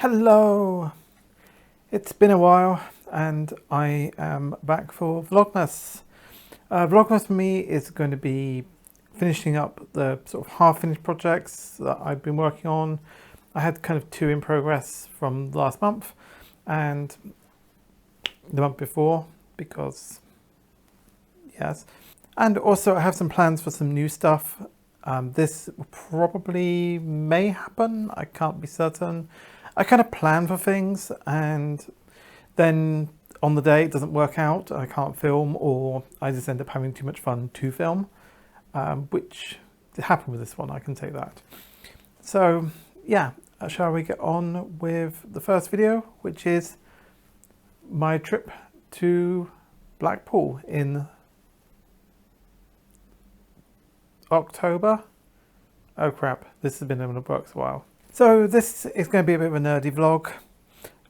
Hello! It's been a while and I am back for Vlogmas. Vlogmas for me is going to be finishing up the sort of half-finished projects that I've been working on. I had kind of two in progress from last month and the month before because, yes. And also I have some plans for some new stuff. This probably may happen, I can't be certain. I kind of plan for things and then on the day it doesn't work out, I can't film, or I just end up having too much fun to film, which happened with this one, I can say that. So yeah, shall we get on with the first video, which is my trip to Blackpool in October. Oh crap, this has been in the works a while. So this is going to be a bit of a nerdy vlog,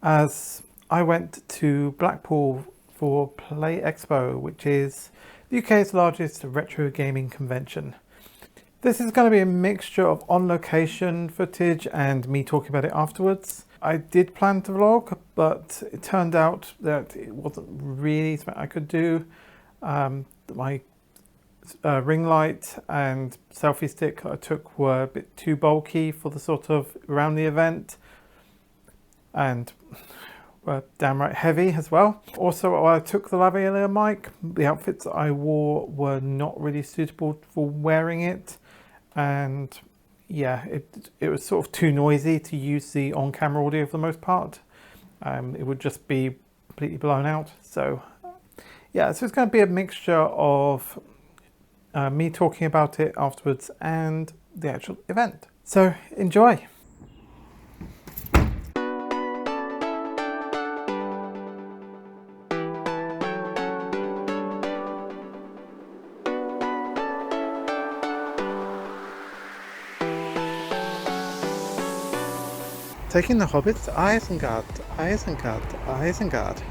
as I went to Blackpool for Play Expo, which is the UK's largest retro gaming convention. This is going to be a mixture of on-location footage and me talking about it afterwards. I did plan to vlog, but it turned out that it wasn't really something I could do. My ring light and selfie stick I took were a bit too bulky for the sort of around the event and were downright heavy as well. Also, I took the lavalier mic. The outfits I wore were not really suitable for wearing it, and yeah, it was sort of too noisy to use the on-camera audio for the most part. It would just be completely blown out. So yeah, so it's going to be a mixture of me talking about it afterwards and the actual event. So enjoy. Taking the hobbits to Isengard, Isengard, Isengard.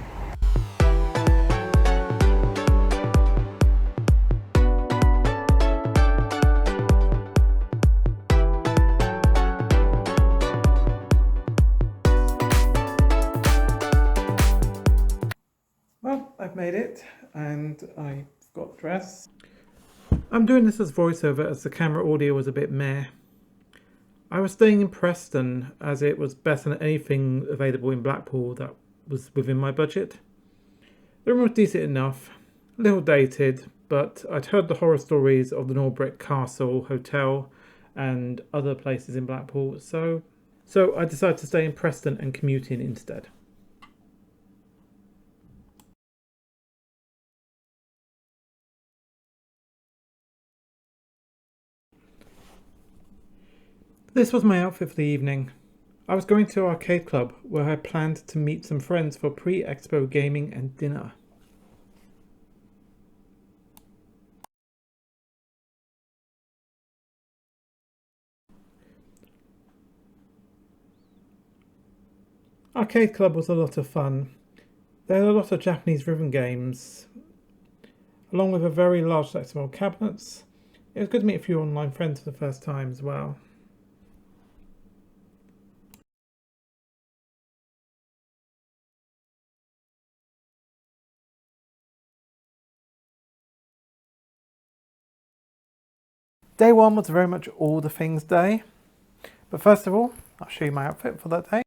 Well, I've made it and I've got dressed. I'm doing this as voiceover as the camera audio was a bit meh. I was staying in Preston as it was better than anything available in Blackpool that was within my budget. The room was decent enough, a little dated, but I'd heard the horror stories of the Norbrick Castle Hotel and other places in Blackpool, so I decided to stay in Preston and commute in instead. This was my outfit for the evening. I was going to Arcade Club where I planned to meet some friends for pre-expo gaming and dinner. Arcade Club was a lot of fun. They had a lot of Japanese rhythm games, along with a very large selection of cabinets. It was good to meet a few online friends for the first time as well. Day one was very much all the things day, but first of all, I'll show you my outfit for that day.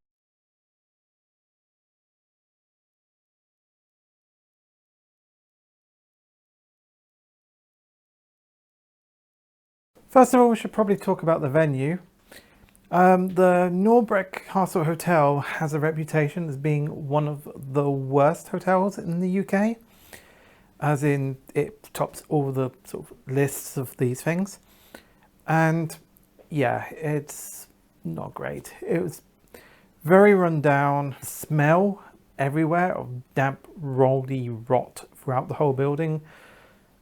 First of all, we should probably talk about the venue. The Norbrick Castle Hotel has a reputation as being one of the worst hotels in the UK, as in it tops all the sort of lists of these things. And yeah, it's not great. It was very run down, smell everywhere of damp, rolly rot throughout the whole building,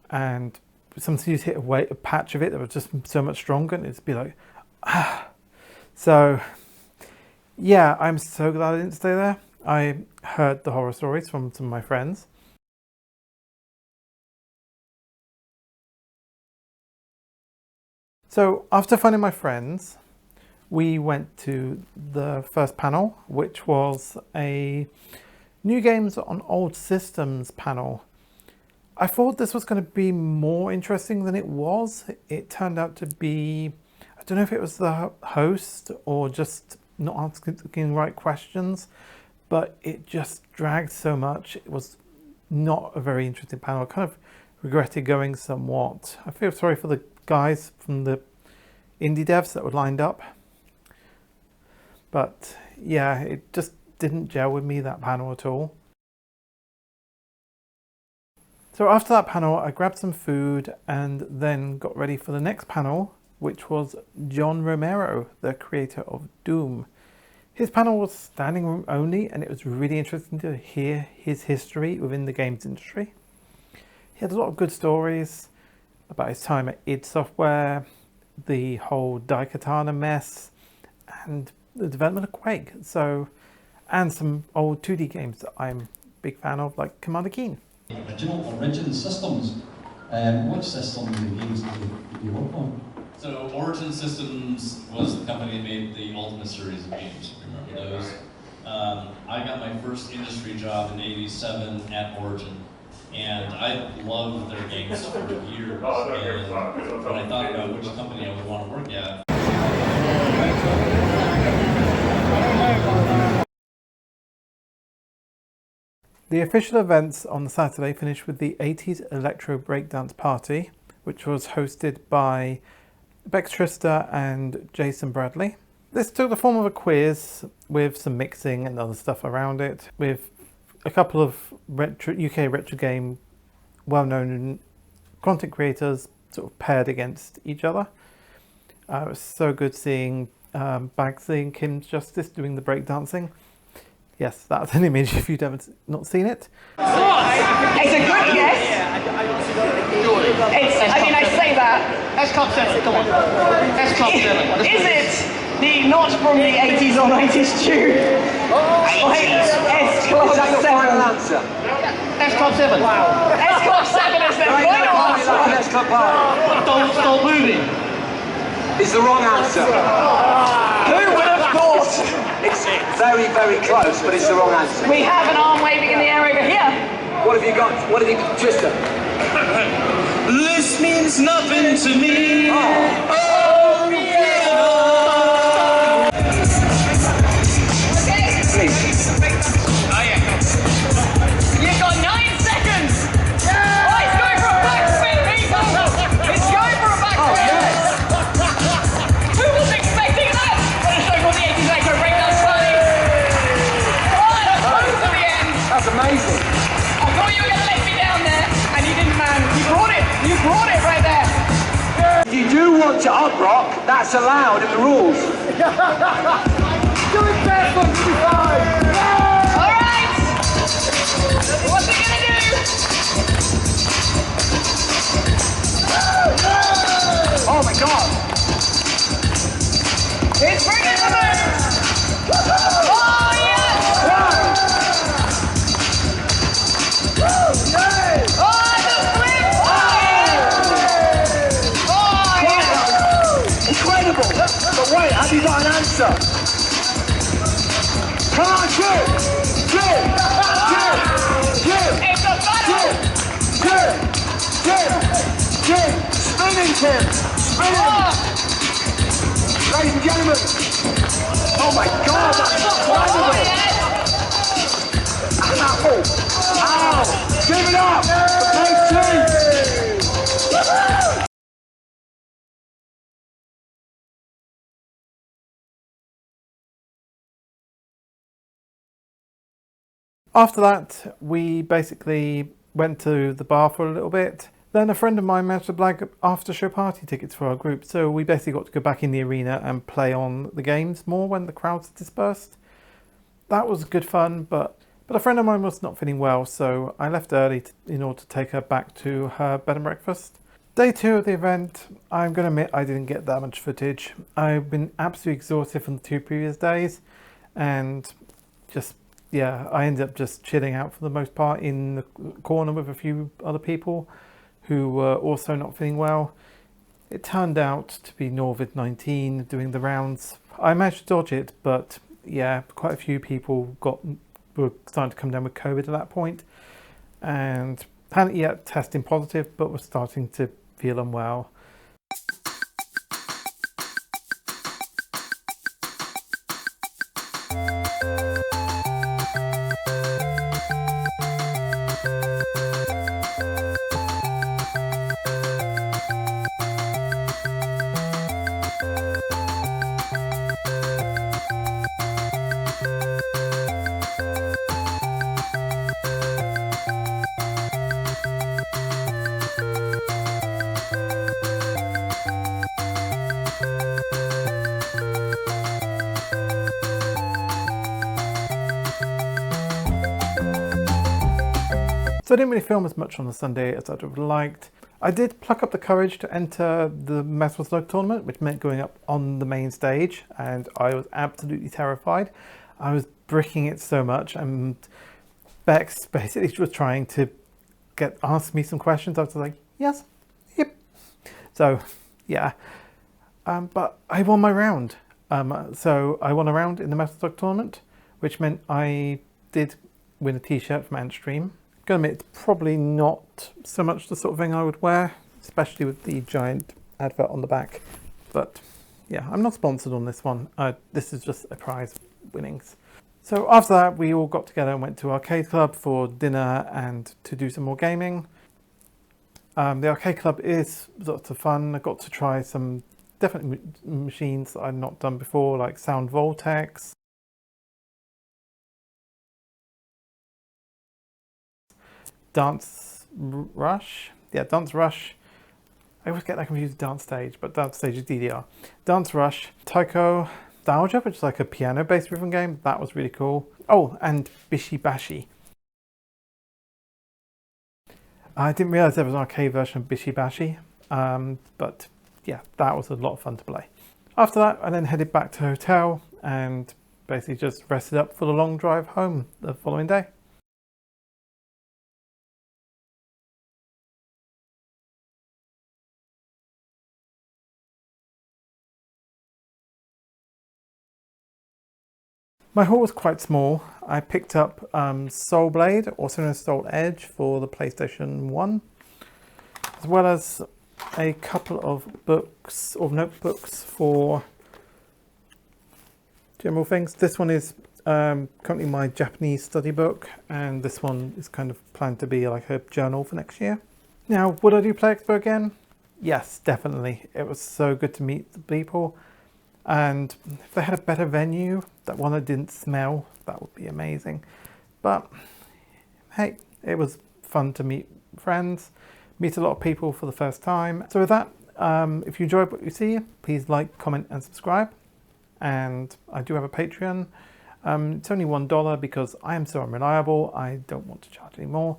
and sometimes you'd hit a patch of it that was just so much stronger and it'd be like, ah. So yeah, I'm so glad I didn't stay there. I heard the horror stories from some of my friends. So after finding my friends, we went to the first panel, which was a new games on old systems panel. I thought this was going to be more interesting than it was. It turned out to be, I don't know if it was the host or just not asking the right questions, but it just dragged so much. It was not a very interesting panel. I kind of regretted going somewhat. I feel sorry for the guys from the indie devs that were lined up. But yeah, it just didn't gel with me, that panel at all. So after that panel, I grabbed some food and then got ready for the next panel, which was John Romero, the creator of Doom. His panel was standing room only, and it was really interesting to hear his history within the games industry. He had a lot of good stories about his time at id Software, the whole Daikatana mess, and the development of Quake. And some old 2D games that I'm a big fan of, like Commander Keen. Origin Systems. What systems and games did you work on? So Origin Systems was the company that made the Ultimate series of games. Remember those? I got my first industry job in '87 at Origin, and I loved their games for years. And when I thought about which company I would want to work at, the official events on the Saturday finished with the 80s Electro Breakdance Party, which was hosted by Bex Trista and Jason Bradley. This took the form of a quiz with some mixing and other stuff around it, with a couple of UK retro game well-known content creators sort of paired against each other. It was so good seeing Bagsy and Kim's Justice doing the breakdancing. Yes, that's an image if you've not seen it. It's a good guess. I say that. That's Club 7, come on. That's Club 7. Is it the not from the 80s or 90s tune? 80s. S Club 7. answer? That's Club 7. Wow. S Club 7 is the final answer. That's Club 5. Don't stop moving! It's the wrong answer. Who would have thought? It's very, very close, but it's the wrong answer. We have an arm waving in the air over here. What have you got? What have you got? Trista? This means nothing to me. Oh, Okay. please. You've got 9 seconds. Oh, it's going for a backspin, people. It's going for a backspin. Who was expecting that? What a show called the 80s Electro Breakdance Party. Oh, and a close to the end. That's amazing. I thought you were going to let me down there, and you didn't, man. You brought it. You brought it right there. If you do want to up rock, that's allowed in the rules. Do it best on 55. All right. What's he going to do? Oh my God. It's bringing the moves. Oh, yes. Oh, the flip. Oh, yes. Incredible. But wait, have you got an answer? Come on, Jim! Jim! Jim! Jim! It's a battle. Jim! Spinning, Tim! Spinning! Oh, Ladies and gentlemen! Oh my God, that's incredible! yes. Ow! Ow! Give it up for both teams! After that, we basically went to the bar for a little bit. Then a friend of mine managed to blag after show party tickets for our group, so we basically got to go back in the arena and play on the games more when the crowds dispersed. That was good fun, but a friend of mine was not feeling well, so I left early in order to take her back to her bed and breakfast. Day 2 of the event, I'm going to admit I didn't get that much footage. I've been absolutely exhausted from the 2 previous days, and I ended up just chilling out for the most part in the corner with a few other people who were also not feeling well. It turned out to be Norvid-19 doing the rounds I managed to dodge it, but yeah, quite a few people were starting to come down with COVID at that point, and hadn't yet tested positive, but were starting to feel unwell. So I didn't really film as much on the Sunday as I'd have liked. I did pluck up the courage to enter the Mastodon tournament, which meant going up on the main stage, and I was absolutely terrified. I was bricking it so much, and Bex basically was trying to ask me some questions. I was like, yes, yep. So yeah, but I won my round. So I won a round in the Mastodon tournament, which meant I did win a t-shirt from Antstream. Gonna admit, it's probably not so much the sort of thing I would wear, especially with the giant advert on the back. But yeah, I'm not sponsored on this one. This is just a prize winnings. So after that, we all got together and went to Arcade Club for dinner and to do some more gaming. The Arcade Club is lots of fun. I got to try some different machines that I'd not done before, like Sound Vortex, Dance Rush. Yeah, Dance Rush. I always get that confused with Dance Stage, but Dance Stage is DDR. Dance Rush, Taiko Dowager, which is like a piano-based rhythm game. That was really cool. Oh, and Bishi Bashi. I didn't realise there was an arcade version of Bishi Bashi, but yeah, that was a lot of fun to play. After that, I then headed back to the hotel and basically just rested up for the long drive home the following day. My haul was quite small. I picked up Soul Blade, also known as Soul Edge, for the PlayStation 1, as well as a couple of books or notebooks for general things. This one is currently my Japanese study book, and this one is kind of planned to be like a journal for next year. Now, would I do Play Expo again? Yes, definitely. It was so good to meet the people. And if they had a better venue, that one that didn't smell, that would be amazing. But hey, it was fun to meet friends, meet a lot of people for the first time. So with that, if you enjoyed what you see, please like, comment and subscribe. And I do have a Patreon. It's only $1 because I am so unreliable. I don't want to charge any more.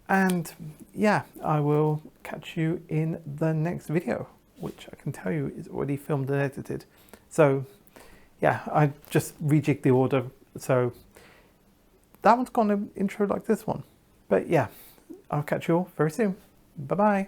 And yeah, I will catch you in the next video, which I can tell you is already filmed and edited. So yeah, I just rejigged the order. So that one's got an intro like this one. But yeah, I'll catch you all very soon. Bye-bye.